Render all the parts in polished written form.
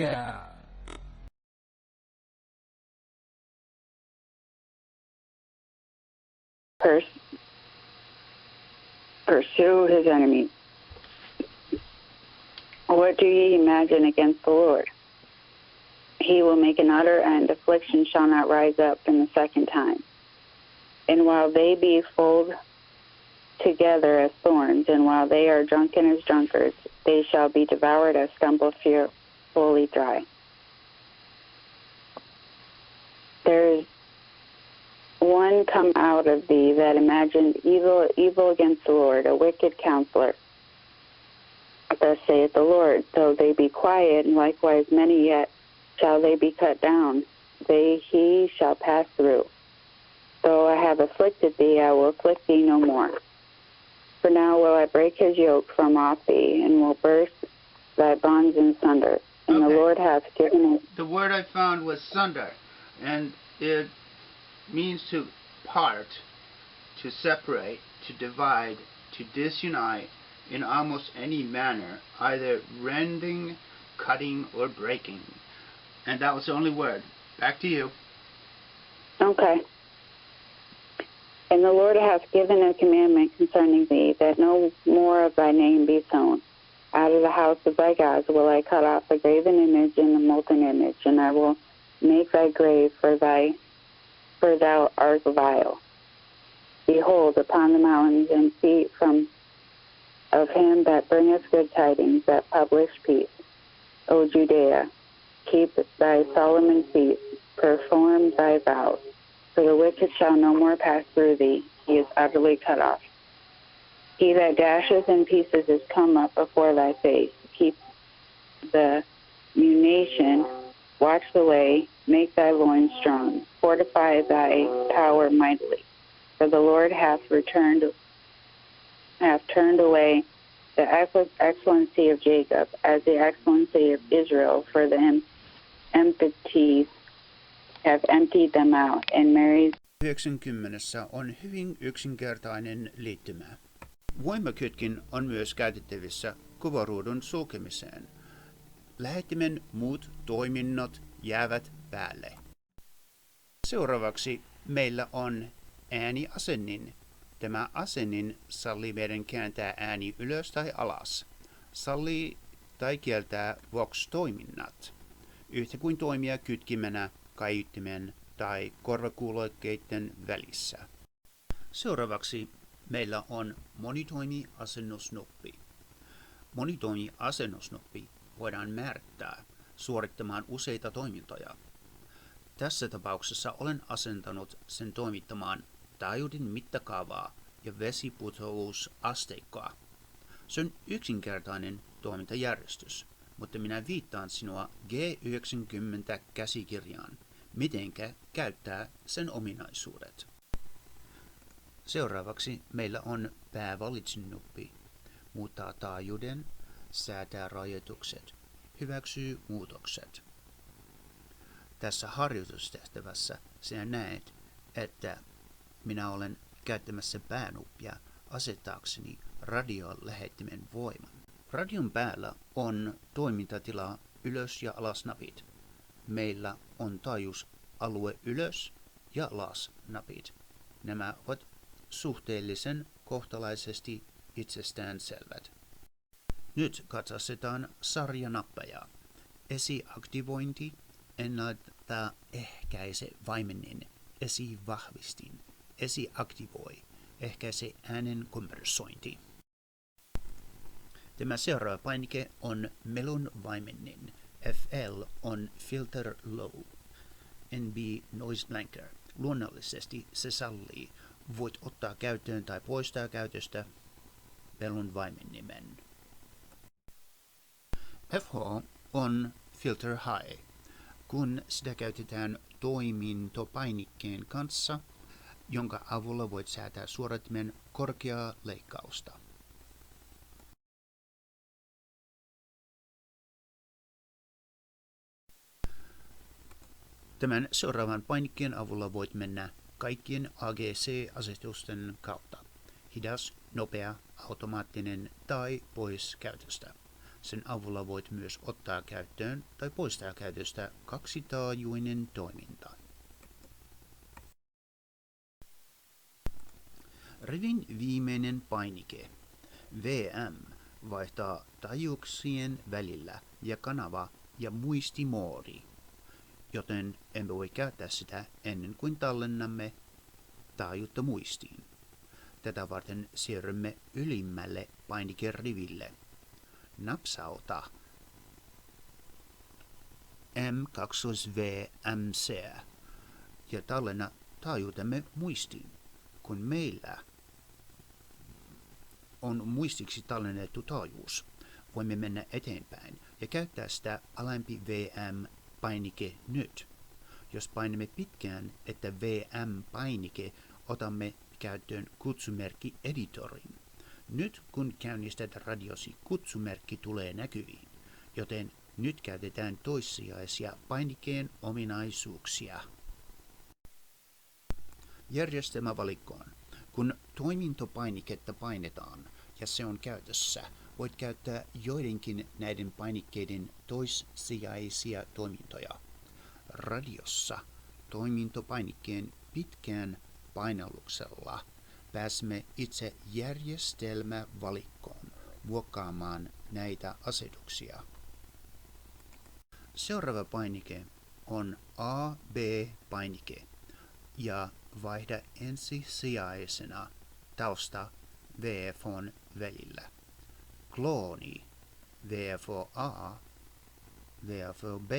Yeah. Pursue his enemies. What do ye imagine against the Lord? He will make an utter end. Affliction shall not rise up in the second time. And while they be full together as thorns, and while they are drunken as drunkards, they shall be devoured as stump of fear, fully dry. There is one come out of thee that imagined evil against the Lord, a wicked counselor. Thus saith the Lord, though they be quiet, and likewise many yet shall they be cut down, he shall pass through. Though I have afflicted thee, I will afflict thee no more. For now will I break his yoke from off thee, and will burst thy bonds in sunder. And the Lord hath given it. The word I found was sunder, and it means to part, to separate, to divide, to disunite in almost any manner, either rending, cutting, or breaking. And that was the only word. Back to you. Okay. And the Lord hath given a commandment concerning thee, that no more of thy name be sown. Out of the house of thy gods will I cut off the graven image and the molten image, and I will make thy grave for thou art vile. Behold, upon the mountains and feet of him that bringeth good tidings, that publish peace. O Judea, keep thy solemn feast, perform thy vows. For the wicked shall no more pass through thee, he is utterly cut off. He that dasheth in pieces is come up before thy face. Keep the munition, watch the way, make thy loins strong, fortify thy power mightily. For the Lord hath turned away the excellency of Jacob as the excellency of Israel, for the empties have emptied them out, and Mary's 90 on hyvin yksinkertainen liittymä. Voimakytkin on myös käytettävissä kuvaruudun sulkemiseen. Lähettimen muut toiminnot jäävät päälle. Seuraavaksi meillä on ääniasennin. Tämä asennin sallii meidän kääntää ääni ylös tai alas. Sallii tai kieltää Vox-toiminnat, yhtä kuin toimia kytkimenä kaiuttimen tai korvakuulokkeiden välissä. Seuraavaksi meillä on monitoimiasennusnuppi. Monitoimiasennusnuppi voidaan määrittää suorittamaan useita toimintoja. Tässä tapauksessa olen asentanut sen toimittamaan taajuuden mittakaavaa ja vesiputousasteikkoa. Se on yksinkertainen toimintajärjestys, mutta minä viittaan sinua G90 käsikirjaan, mitenkä käyttää sen ominaisuudet. Seuraavaksi meillä on päävalitsin-nuppi. Muuttaa taajuuden, säätää rajoitukset, hyväksyy muutokset. Tässä harjoitustehtävässä sinä näet, että minä olen käyttämässä päänuppia asettaakseni radiolähettimen voiman. Radion päällä on toimintatila ylös- ja alasnapit. Meillä on taajuusalue ylös- ja alasnapit. Nämä ovat suhteellisen kohtalaisesti itsestäänselvät. Nyt katsastetaan sarjanappeja. Esiaktivointi, ennaltaehkäise vaimenin, esivahvistin, esiaktivoi, ehkäise äänen kompressointi. Tämä seuraava painike on melun vaimennin. FL on filter low. NB noise blanker. Luonnollisesti se sallii. Voit ottaa käyttöön tai poistaa käytöstä melun vaimennimen. FH on filter high. Kun sitä käytetään toimintopainikkeen kanssa, jonka avulla voit säätää suodattimen korkeaa leikkausta. Tämän seuraavan painikkeen avulla voit mennä kaikkien AGC-asetusten kautta. Hidas, nopea, automaattinen tai pois käytöstä. Sen avulla voit myös ottaa käyttöön tai poistaa käytöstä kaksitaajuinen toiminta. Rivin viimeinen painike, VM, vaihtaa taajuuksien välillä ja kanava- ja muistimoodi, joten emme voi käyttää sitä ennen kuin tallennamme taajuutta muistiin. Tätä varten siirrymme ylimmälle painikeriville. Napsauta M2VMC ja tallenna taajuutemme muistiin. Kun meillä on muistiksi tallennettu taajuus, voimme mennä eteenpäin ja käyttää sitä alempi VM-painike nyt. Jos painamme pitkään, että VM-painike, otamme käyttöön kutsumerkki editorin. Nyt kun käynnistät radiosi, kutsumerkki tulee näkyviin, joten nyt käytetään toissijaisia painikkeen ominaisuuksia. Järjestelmävalikkoon. Kun toimintopainiketta painetaan ja se on käytössä, voit käyttää joidenkin näiden painikkeiden toissijaisia toimintoja. Radiossa toimintopainikkeen pitkään painalluksella pääsemme itse järjestelmävalikkoon muokkaamaan näitä asetuksia. Seuraava painike on AB-painike ja vaihda ensisijaisena tausta VFOn välillä. Klooni VFO A VFO B.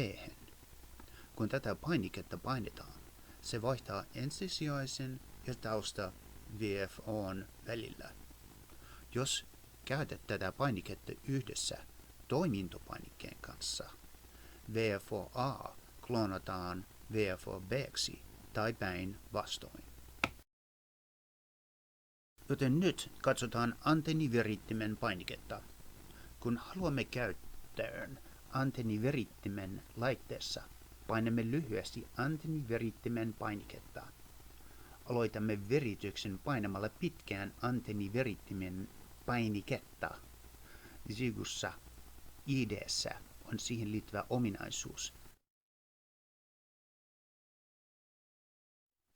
Kun tätä painiketta painetaan, se vaihtaa ensisijaisen ja tausta VFOn välillä. Jos käytät tätä painiketta yhdessä toimintopainikkeen kanssa, VFO A kloonataan VFO B:ksi tai päin vastoin. Joten nyt katsotaan antenniverittimen painiketta. Kun haluamme käyttöön antenniverittimen laitteessa, painamme lyhyesti antenniverittimen painiketta. Aloitamme verityksen painamalla pitkään antenniverittimen painiketta. Zigussa ID:ssä on siihen liittyvä ominaisuus.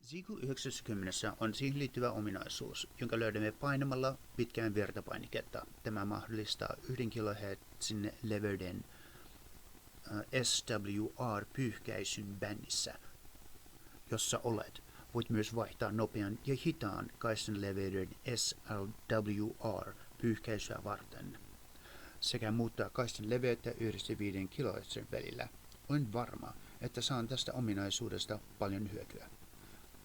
Zigu 90 on siihen liittyvä ominaisuus, jonka löydämme painamalla pitkään virtapainiketta. Tämä mahdollistaa 1 kHz leveyden SWR-pyyhkäisyn bändissä, jossa olet. Voit myös vaihtaa nopean ja hitaan kaistan leveyden SLWR-pyyhkäisyä varten sekä muuttaa kaistan leveyttä 1-5 kHz välillä. Olen varma, että saan tästä ominaisuudesta paljon hyötyä.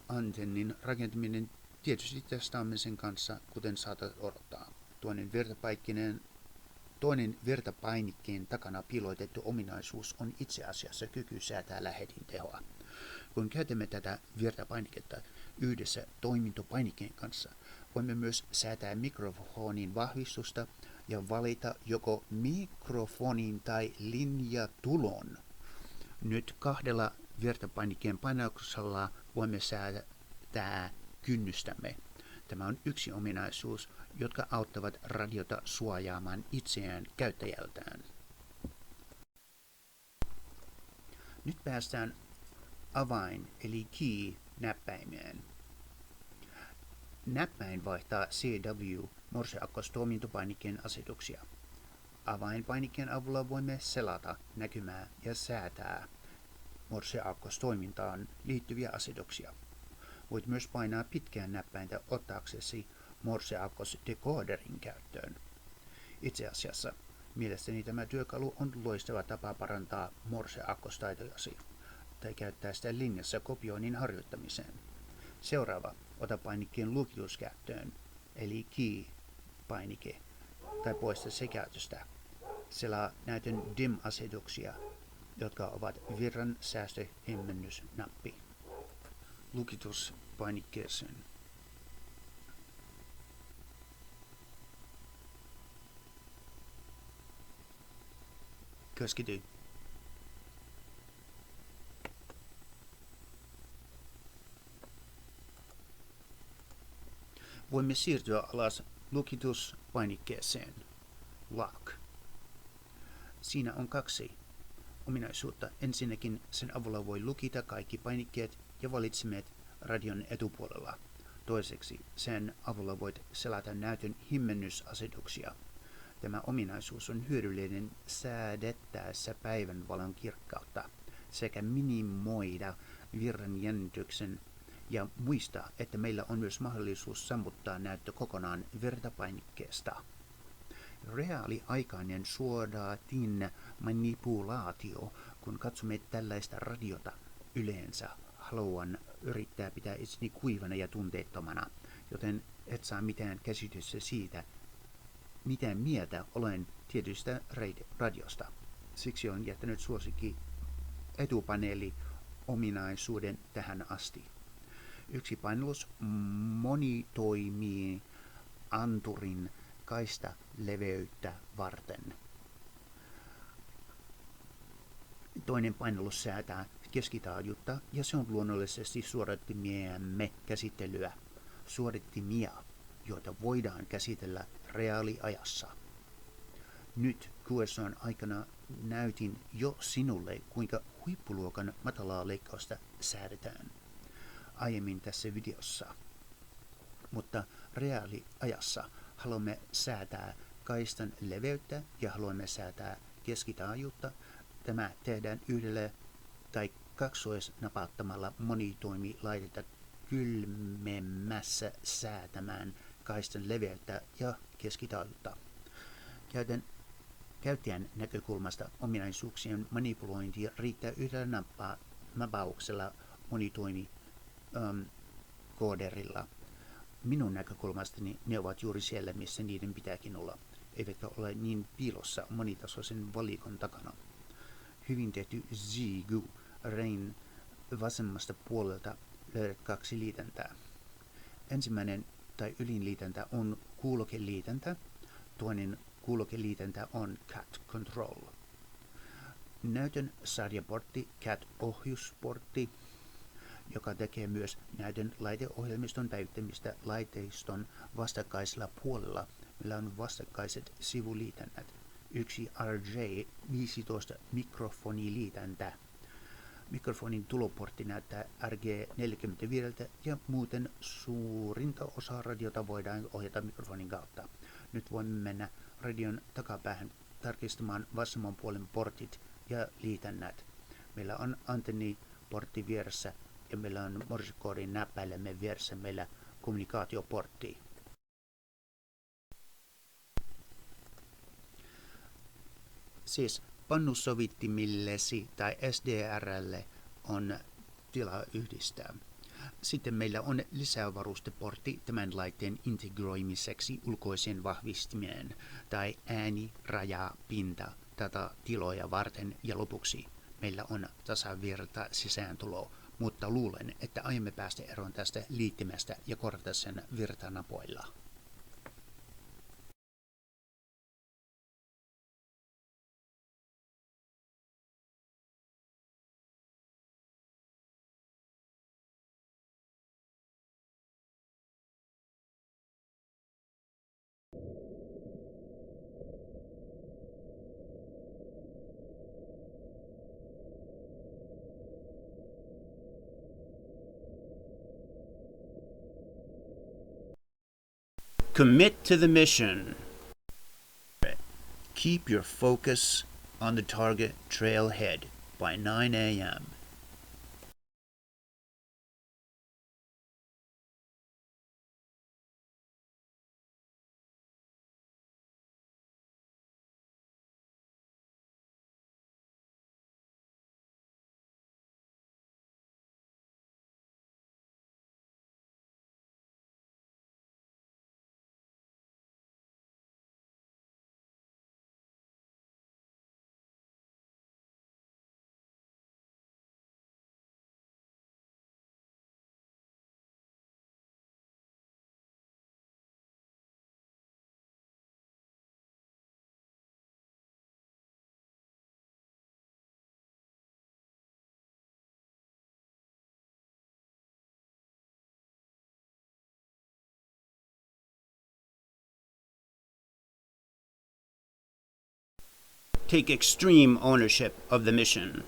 Antennin rakentaminen tietysti testaamme sen kanssa, kuten saatat odottaa. Toinen virtapainikkeen takana piilotettu ominaisuus on itse asiassa kyky säätää lähetin tehoa. Kun käytämme tätä virtapainiketta yhdessä toimintopainikkeen kanssa, voimme myös säätää mikrofonin vahvistusta ja valita joko mikrofonin tai linjatulon. Nyt 2 virtapainikkeen painauksella voimme säätää kynnystämme. Tämä on yksi ominaisuus, jotka auttavat radiota suojaamaan itseään käyttäjältään. Nyt päästään avain eli key-näppäimeen. Näppäin vaihtaa CW Morse-akkostoimintopainikkeen asetuksia. Avainpainikkeen avulla voimme selata näkymää ja säätää Morse-akkostoimintaan liittyviä asetuksia. Voit myös painaa pitkään näppäintä ottaaksesi Morse-akkosdecoderin käyttöön. Itse asiassa mielestäni tämä työkalu on loistava tapa parantaa Morse-akkostaitojasi tai käyttää sitä linjassa kopioinnin harjoittamiseen. Seuraava, ota painikkeen lukitus käyttöön, eli key-painike, tai poista se käytöstä. Selaa näytön DIM-asetuksia, jotka ovat virran säästöhemmennysnappi. Lukitus painikkeeseen. Keskity. Voimme siirtyä alas lukituspainikkeeseen. Lock. Siinä on kaksi ominaisuutta. Ensinnäkin sen avulla voi lukita kaikki painikkeet ja valitsimet radion etupuolella. Toiseksi sen avulla voit selata näytön himmennysasetuksia. Tämä ominaisuus on hyödyllinen säädettäessä päivänvalon kirkkautta sekä minimoida virran jännityksen ja muistaa, että meillä on myös mahdollisuus sammuttaa näyttö kokonaan virtapainikkeesta. Reaaliaikainen suodaatin manipulaatio, kun katsomme tällaista radiota yleensä. Haluan yrittää pitää itseni kuivana ja tunteettomana, joten et saa mitään käsitystä siitä, mitä mieltä olen tietystä radiosta. Siksi on jättänyt suosikki etupaneeli ominaisuuden tähän asti. Yksi painallus monitoimii anturin kaista leveyttä varten. Toinen painallus säätää keskitaajuutta ja se on luonnollisesti suorittimiemme käsittelyä. Suorittimia, joita voidaan käsitellä reaaliajassa. Nyt QSOn aikana näytin jo sinulle, kuinka huippuluokan matalaa leikkausta säädetään aiemmin tässä videossa. Mutta reaaliajassa haluamme säätää kaistan leveyttä ja haluamme säätää keskitaajuutta. Tämä tehdään yhdellä tai kaksoisnapauttamalla monitoimilaitetta kylmemmässä säätämään kaistan leveyttä ja keskitaajuutta. Käyttäjän näkökulmasta ominaisuuksien manipulointi riittää yhdellä napauksella monitoimikooderilla. Minun näkökulmastani ne ovat juuri siellä, missä niiden pitääkin olla, eivätkä ole niin piilossa monitasoisen valikon takana. Hyvin tehty Zigu Rain vasemmasta puolelta löydät kaksi liitäntää. Ensimmäinen tai ylinliitäntä on kuulokeliitäntä, toinen kuulokeliitäntä on Cat Control. Näytön sarjaportti Cat-ohjusportti, joka tekee myös näytön laiteohjelmiston päivittämistä laitteiston vastakkaisella puolella. Meillä on vastakkaiset sivuliitännät. Yksi RJ15 mikrofoniliitäntä. Mikrofonin tuloportti näyttää RG45 ja muuten suurinta osaa radiota voidaan ohjata mikrofonin kautta. Nyt voimme mennä radion takapäähän tarkistamaan vasemman puolen portit ja liitännät. Meillä on antenniportti vieressä ja meillä on morsekoodin näppäilemme vieressä meillä kommunikaatioportti. Siis pannusovittimillesi tai SDRlle on tilaa yhdistää. Sitten meillä on lisävarusteportti tämän laitteen integroimiseksi ulkoiseen vahvistimeen tai äänirajapinta tätä tiloja varten ja lopuksi meillä on tasavirta sisääntulo, mutta luulen, että aiomme päästä eroon tästä liittimestä ja korvata sen virtanapoilla. Commit to the mission. Keep your focus on the target trailhead by 9 a.m. take extreme ownership of the mission.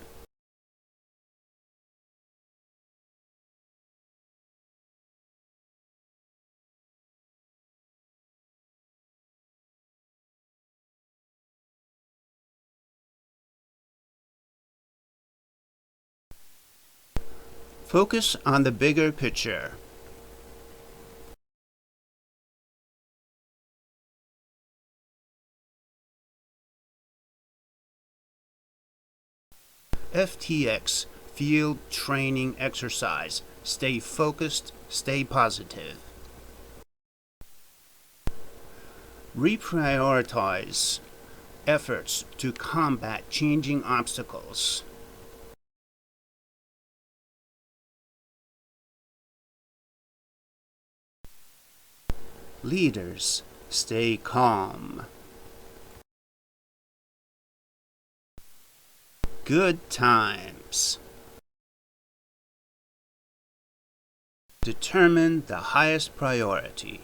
Focus on the bigger picture. FTX Field Training Exercise. Stay focused, stay positive. Reprioritize efforts to combat changing obstacles. Leaders, stay calm. Good times. Determine the highest priority.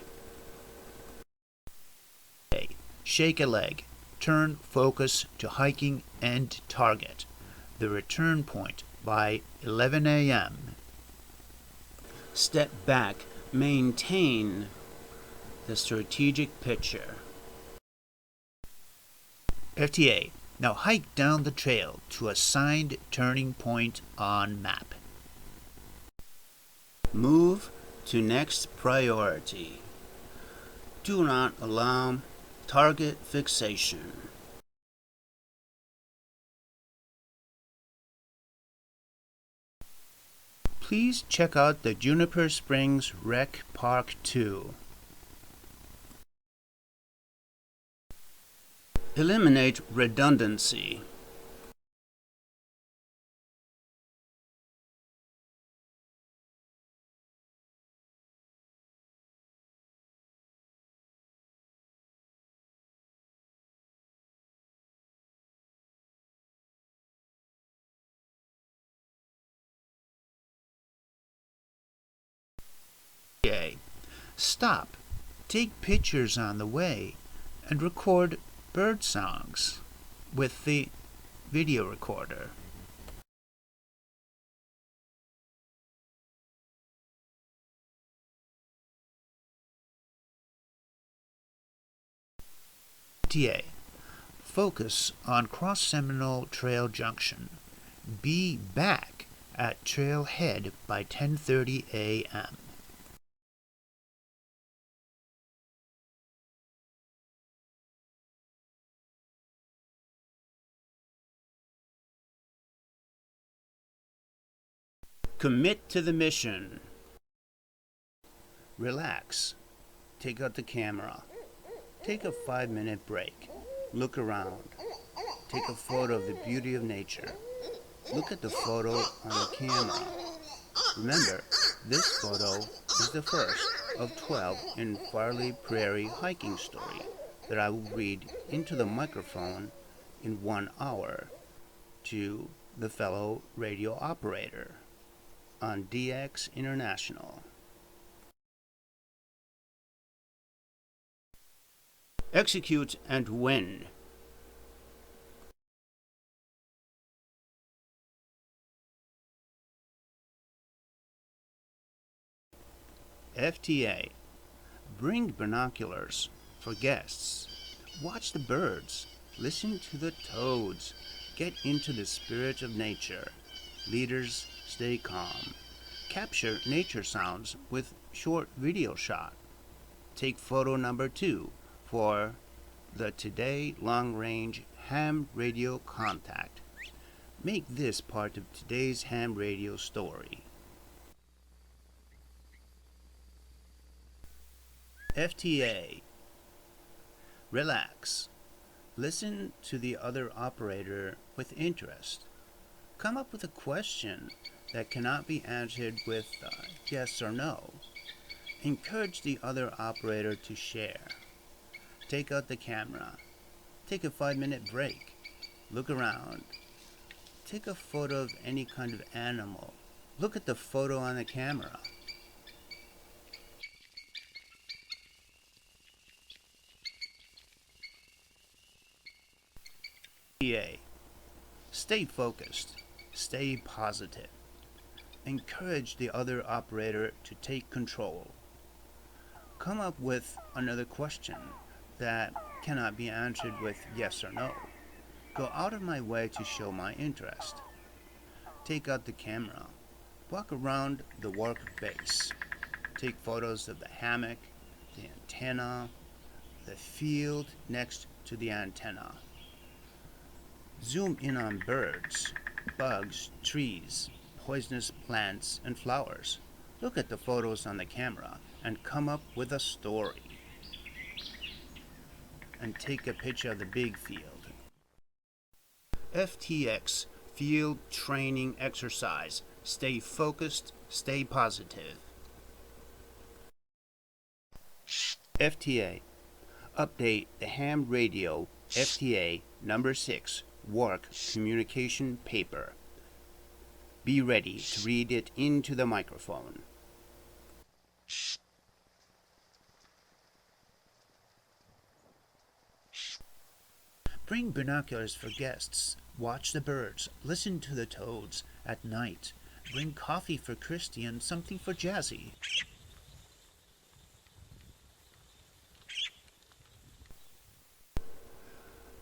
Shake a leg. Turn focus to hiking and target. The return point by 11 a.m. Step back. Maintain the strategic picture. FTA. Now hike down the trail to assigned turning point on map. Move to next priority. Do not allow target fixation. Please check out the Juniper Springs Rec Park 2. Eliminate redundancy. Stop, take pictures on the way, and record bird songs with the video recorder. FTA. Focus on Cross Seminole Trail Junction. Be back at trailhead by 10:30 a.m. Commit to the mission. Relax. Take out the camera. Take a 5-minute break. Look around. Take a photo of the beauty of nature. Look at the photo on the camera. Remember, this photo is the first of 12 in Farley Prairie hiking story that I will read into the microphone in 1 hour to the fellow radio operator on DX International. Execute and win. FTA. Bring binoculars for guests. Watch the birds. Listen to the toads. Get into the spirit of nature. Leaders, stay calm. Capture nature sounds with short video shot. Take photo number 2 for the Today Long Range Ham Radio Contact. Make this part of today's ham radio story. FTA. Relax. Listen to the other operator with interest. Come up with a question that cannot be answered with yes or no. Encourage the other operator to share. Take out the camera. Take a 5-minute break. Look around. Take a photo of any kind of animal. Look at the photo on the camera. FTA. Stay focused. Stay positive. Encourage the other operator to take control. Come up with another question that cannot be answered with yes or no. Go out of my way to show my interest. Take out the camera. Walk around the work base. Take photos of the hammock, the antenna, the field next to the antenna. Zoom in on birds, bugs, trees, poisonous plants, and flowers. Look at the photos on the camera and come up with a story. And take a picture of the big field. FTX, Field Training Exercise. Stay focused, stay positive. FTA. Update the ham radio FTA number 6 work communication paper. Be ready to read it into the microphone. Bring binoculars for guests. Watch the birds. Listen to the toads at night. Bring coffee for Christy and something for Jazzy.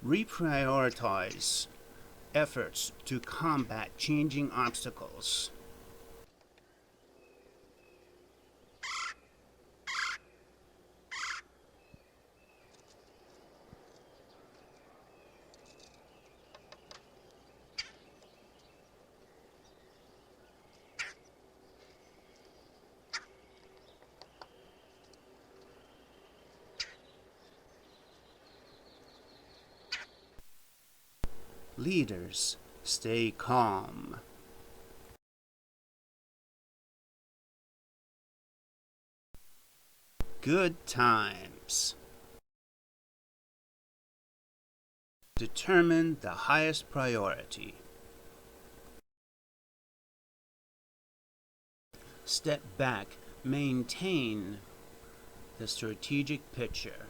Reprioritize efforts to combat changing obstacles. Leaders, stay calm. Good times. Determine the highest priority. Step back, maintain the strategic picture.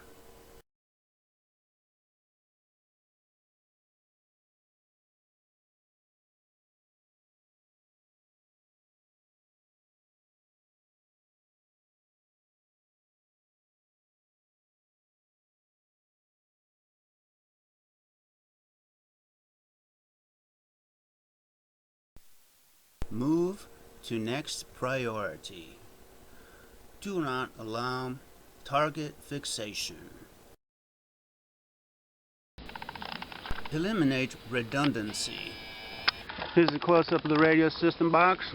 Move to next priority. Do not allow target fixation. Eliminate redundancy. Here's a close-up of the radio system box.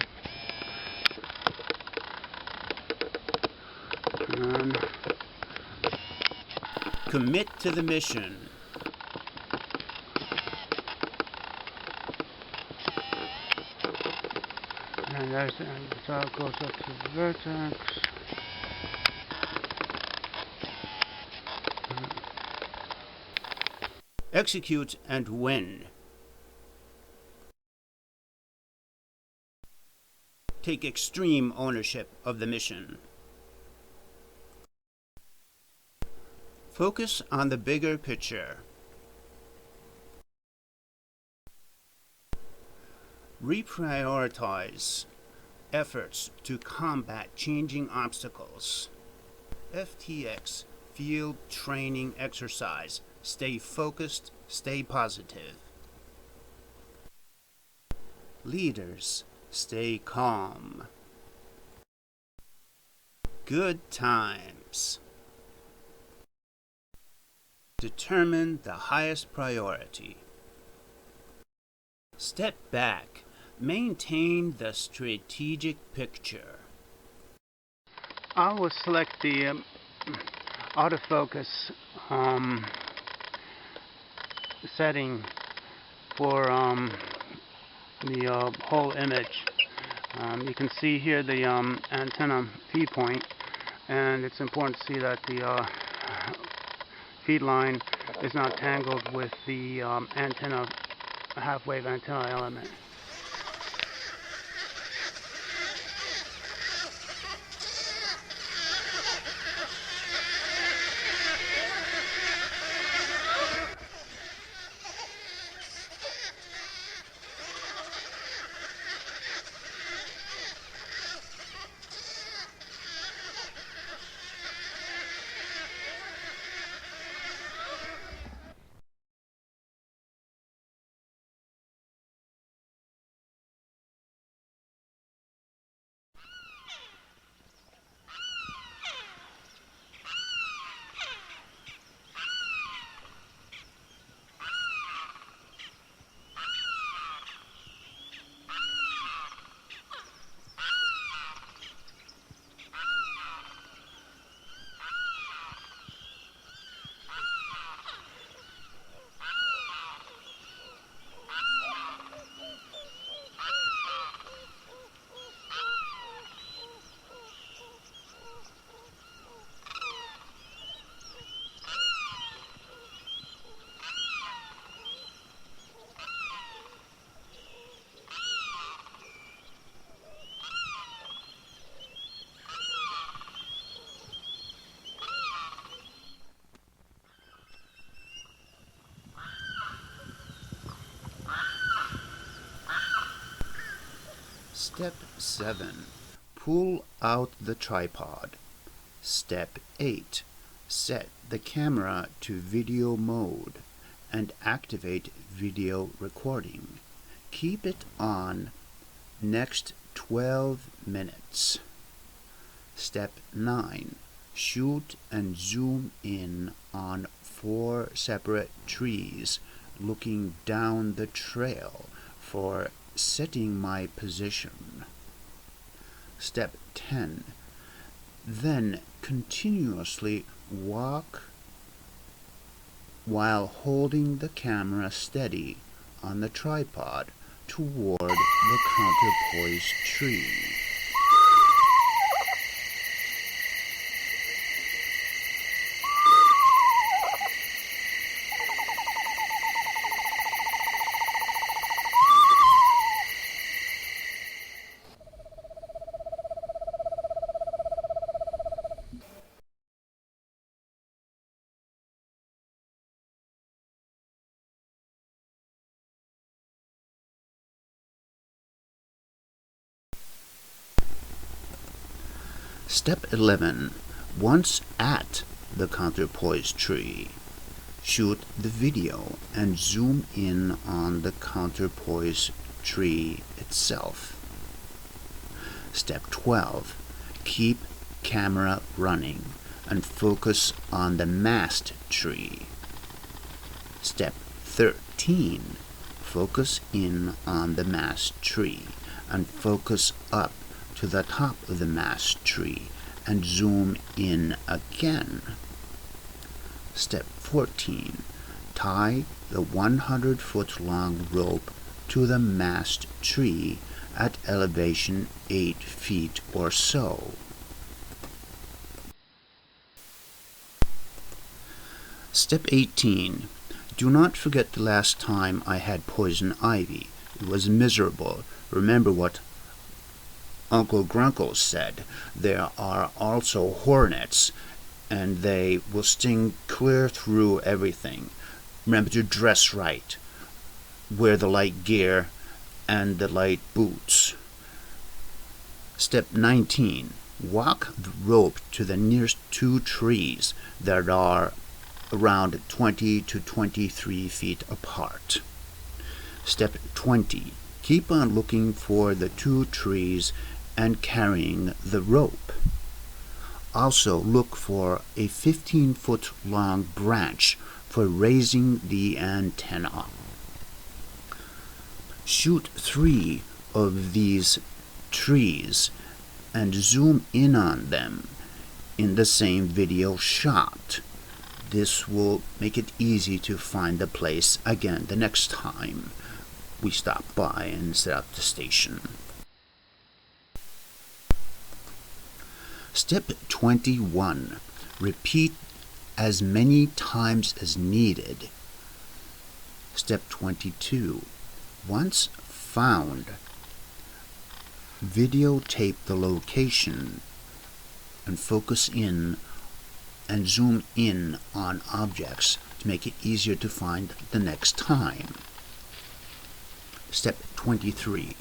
And commit to the mission. And there's the goes up to the vertex. Execute and win. Take extreme ownership of the mission. Focus on the bigger picture. Reprioritize efforts to combat changing obstacles. FTX, Field Training Exercise. Stay focused, stay positive. Leaders, stay calm. Good times. Determine the highest priority. Step back. Maintain the strategic picture. I will select the autofocus setting for the whole image. You can see here the antenna feed point, and it's important to see that the feed line is not tangled with the antenna, half-wave antenna element. Step 7. Pull out the tripod. Step 8. Set the camera to video mode and activate video recording. Keep it on next 12 minutes. Step 9. Shoot and zoom in on 4 separate trees looking down the trail for setting my position. Step 10. Then continuously walk while holding the camera steady on the tripod toward the counterpoise tree. Step 11. Once at the counterpoise tree, shoot the video and zoom in on the counterpoise tree itself. Step 12. Keep camera running and focus on the mast tree. Step 13. Focus in on the mast tree and focus up to the top of the mast tree and zoom in again. Step 14. Tie the 100-foot long rope to the mast tree at elevation 8 feet or so. Step 18. Do not forget the last time I had poison ivy. It was miserable. Remember what Uncle Grunkle said. There are also hornets, and they will sting clear through everything. Remember to dress right. Wear the light gear and the light boots. Step 19. Walk the rope to the nearest 2 trees that are around 20 to 23 feet apart. Step 20. Keep on looking for the 2 trees and carrying the rope. Also look for a 15-foot long branch for raising the antenna. Shoot 3 of these trees and zoom in on them in the same video shot. This will make it easy to find the place again the next time we stop by and set up the station. Step 21. Repeat as many times as needed. Step 22. Once found, videotape the location and focus in and zoom in on objects to make it easier to find the next time. Step 23.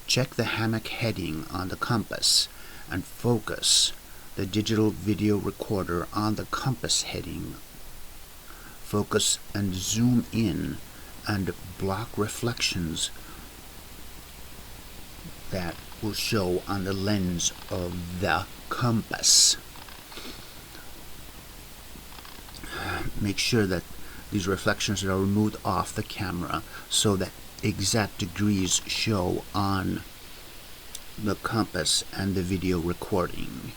Check the hammock heading on the compass and focus the digital video recorder on the compass heading. Focus and zoom in and block reflections that will show on the lens of the compass. Make sure that these reflections are removed off the camera so that exact degrees show on the compass and the video recording.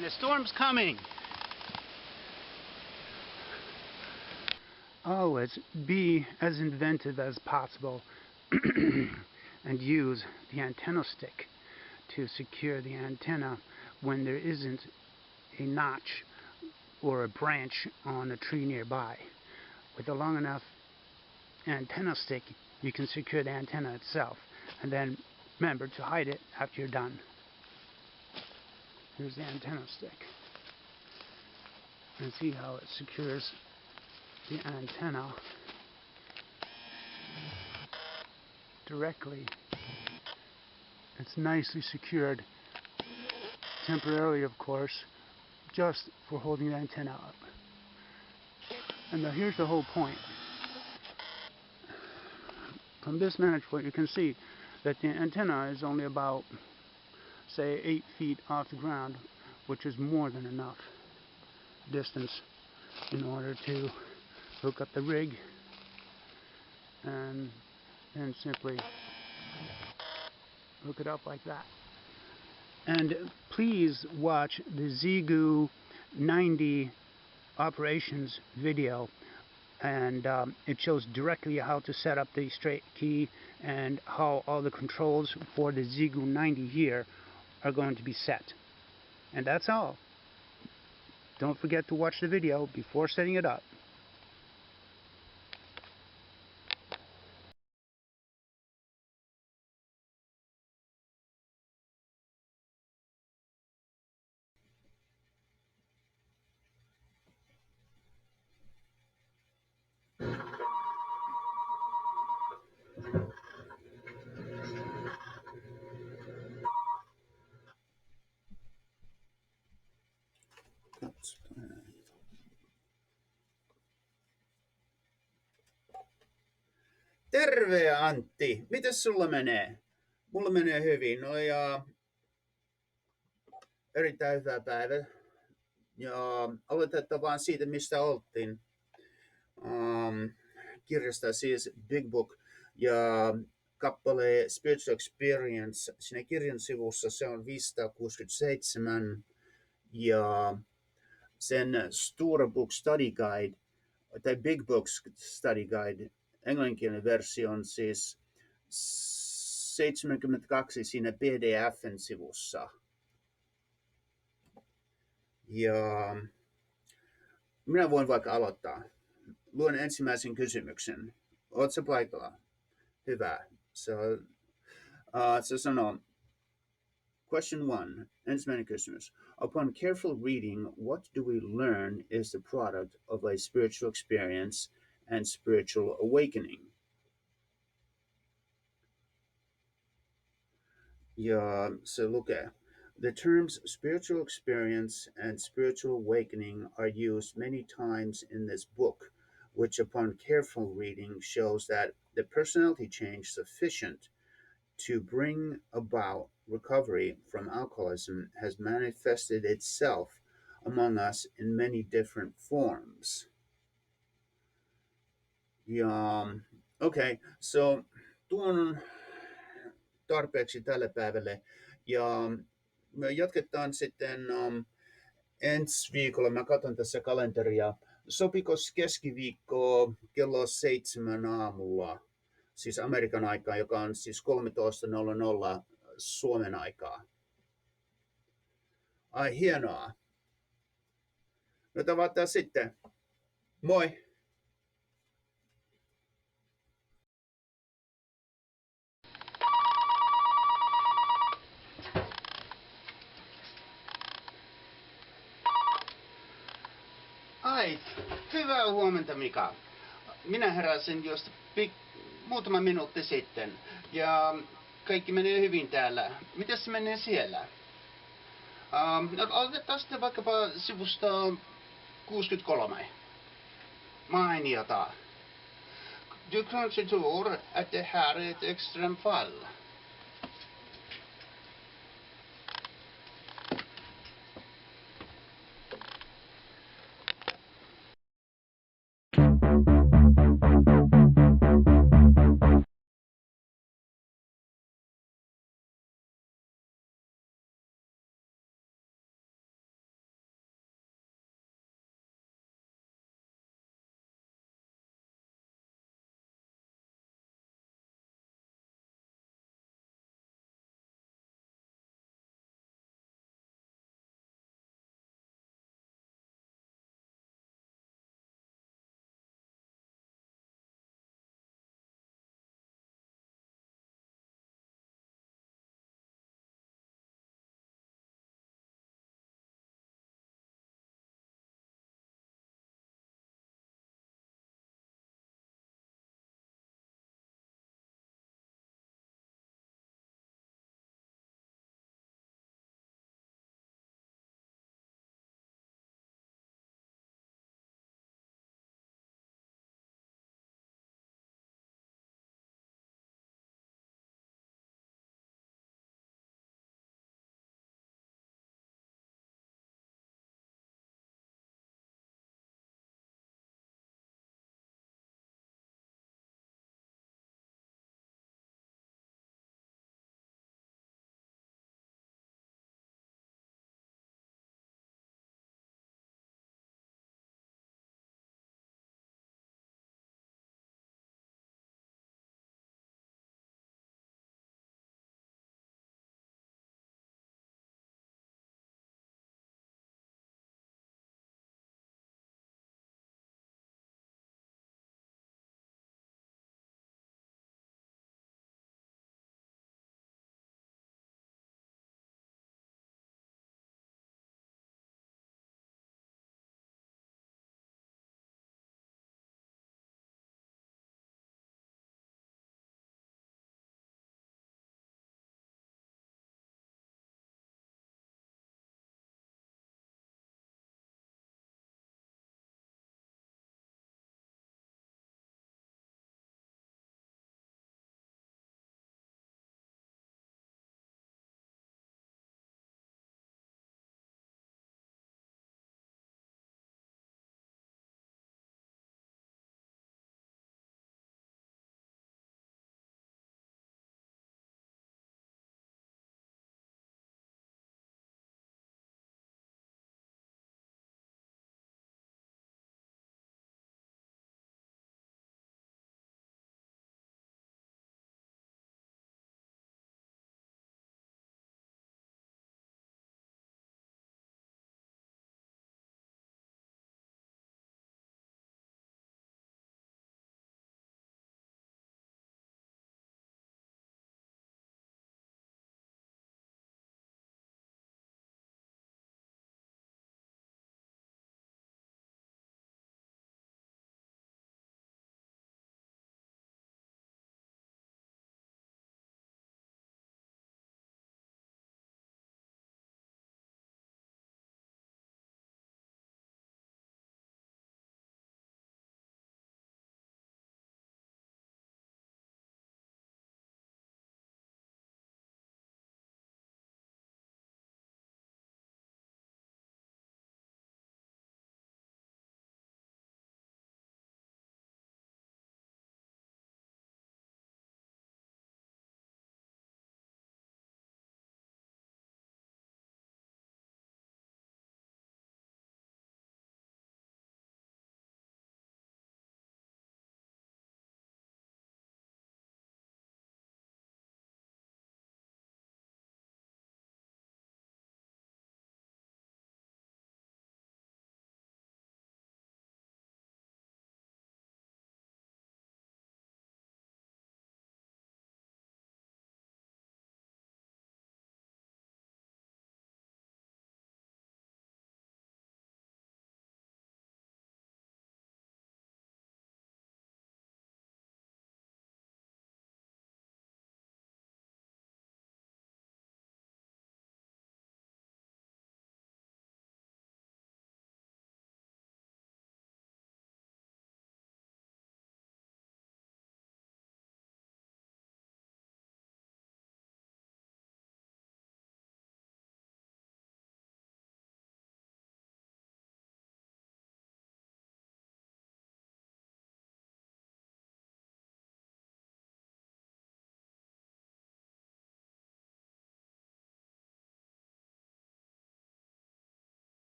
The storm's coming. Always be as inventive as possible and use the antenna stick to secure the antenna when there isn't a notch or a branch on a tree nearby. With a long enough antenna stick, you can secure the antenna itself, and then remember to hide it after you're done. Here's the antenna stick. And see how it secures the antenna directly. It's nicely secured, temporarily of course, just for holding the antenna up. And now here's the whole point. From this vantage point you can see that the antenna is only about, say, 8 feet off the ground, which is more than enough distance in order to hook up the rig and then simply hook it up like that. And please watch the ZigGoo 90 operations video, and it shows directly how to set up the straight key and how all the controls for the ZigGoo 90 here are going to be set. And that's all. Don't forget to watch the video before setting it up. Terve Antti, mitäs sulla menee? Mulla menee hyvin, no ja erittäin hyvä päivä. Ja aloitetaan vaan siitä, mistä oltiin. Kirjasta siis Big Book ja kappale Spiritual Experience. Siinä kirjan sivussa se on 567 ja sen Stora Book Study Guide tai Big Book Study Guide englanninkielinen versio on siis 72 siinä PDF:n sivussa. Ja minä voin vaikka aloittaa. Luen ensimmäisen kysymyksen. Oletko paikalla? Hyvä. Se sanoo, question 1, ensimmäinen kysymys. Upon careful reading, what do we learn is the product of a spiritual experience and spiritual awakening? Ja se lukee, the terms spiritual experience and spiritual awakening are used many times in this book, which upon careful reading shows that the personality change sufficient to bring about recovery from alcoholism has manifested itself among us in many different forms. Ja, okay, so tuon on tarpeeksi tälle päivälle. Ja me jatketaan sitten ensi viikolla. Mä katson tässä kalenteria. Sopiko keskiviikko kello 7 aamulla, siis Amerikan aikaa, joka on siis 13.00 Suomen aikaa? Ai hienoa. No tavataan sitten. Moi! Ai, hyvää huomenta Mika. Minä heräsin just muutama minuutti sitten ja kaikki menee hyvin täällä. Mitäs se menee siellä? No, aloitetaan sitten vaikkapa sivusta 63. Mainiota. Du kanske tror att det här är ett extremfall.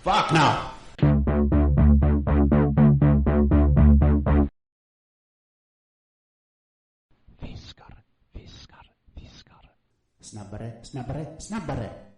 Vakna! Viskar, viskar, viskar. Snabbare, snabbare, snabbare!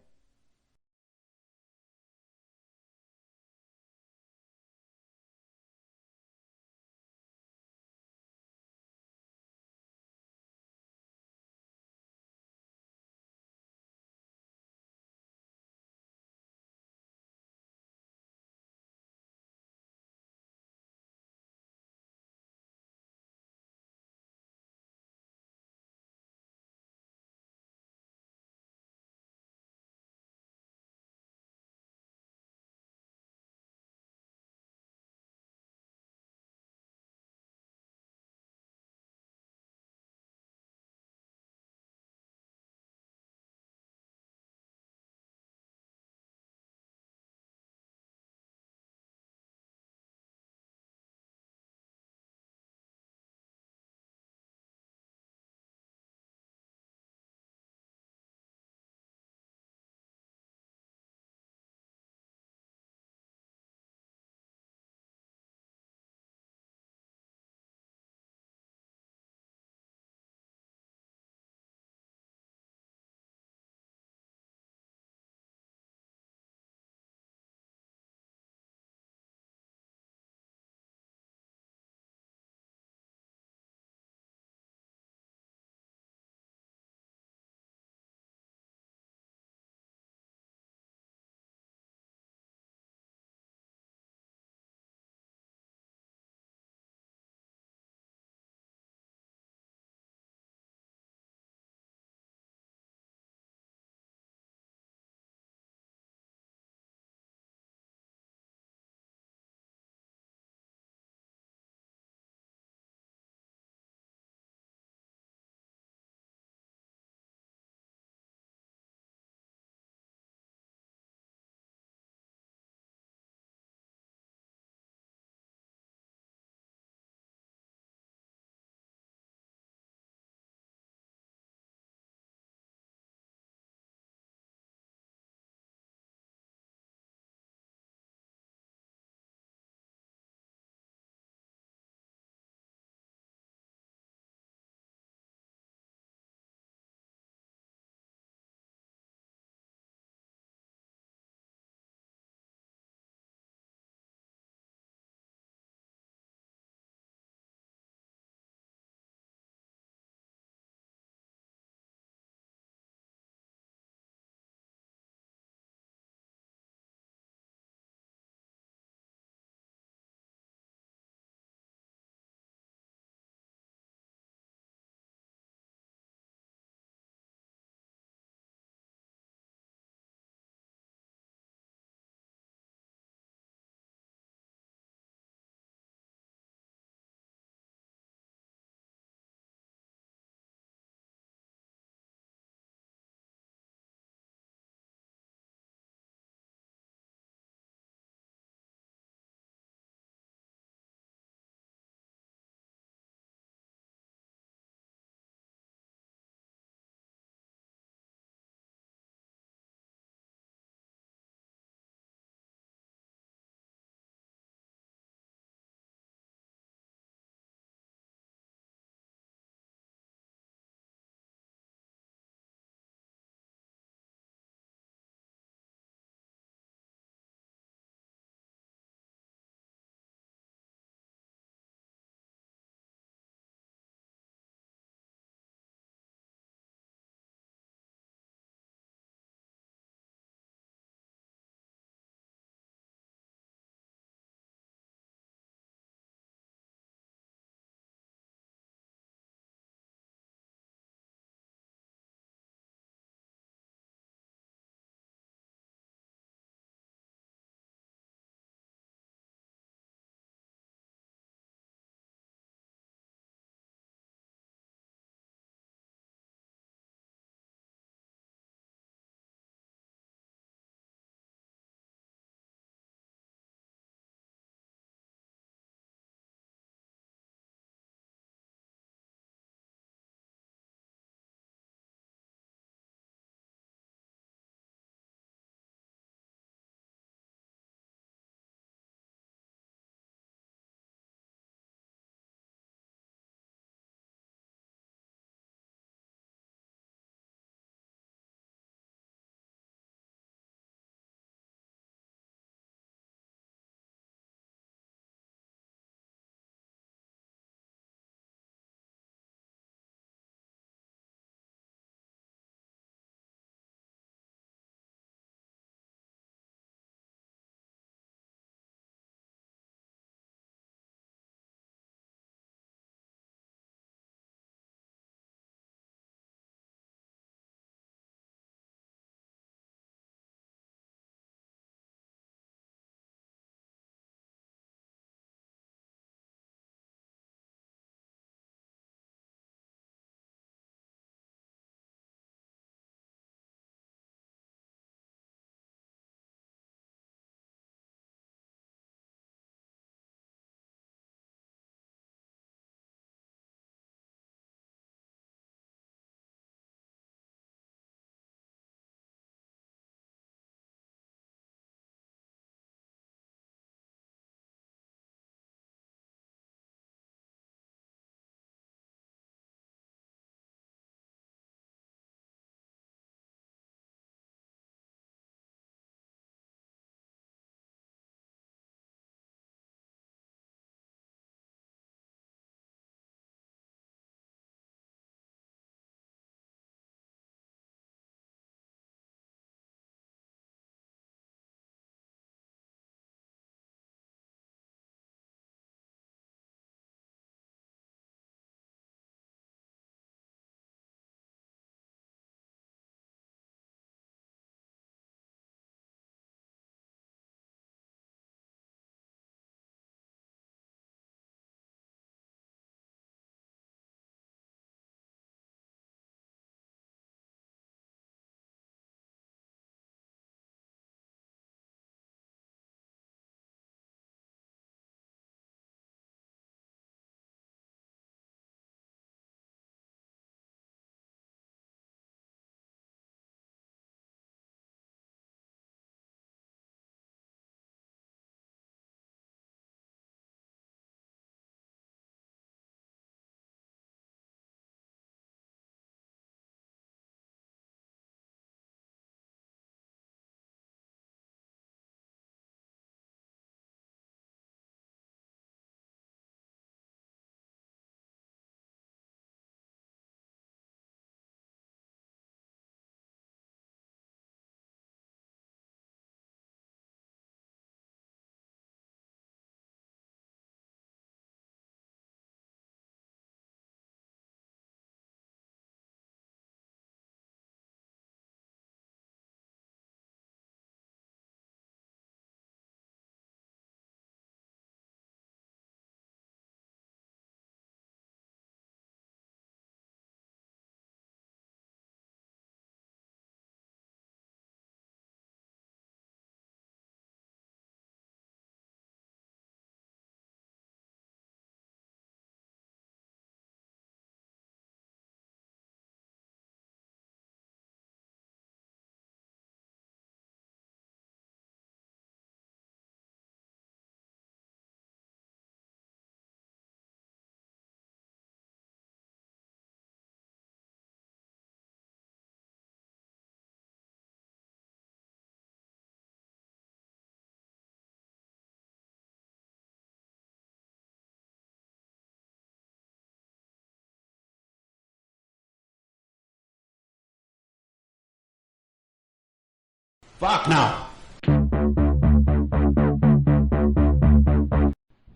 Fuck now!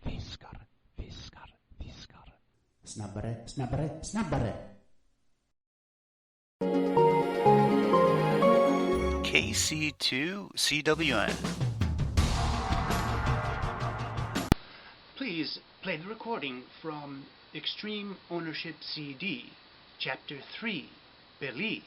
Viskar, viskar, viskar. Snabbare, snabbare, snabbare. KC2 CWN. Please play the recording from Extreme Ownership CD, Chapter 3, Believe.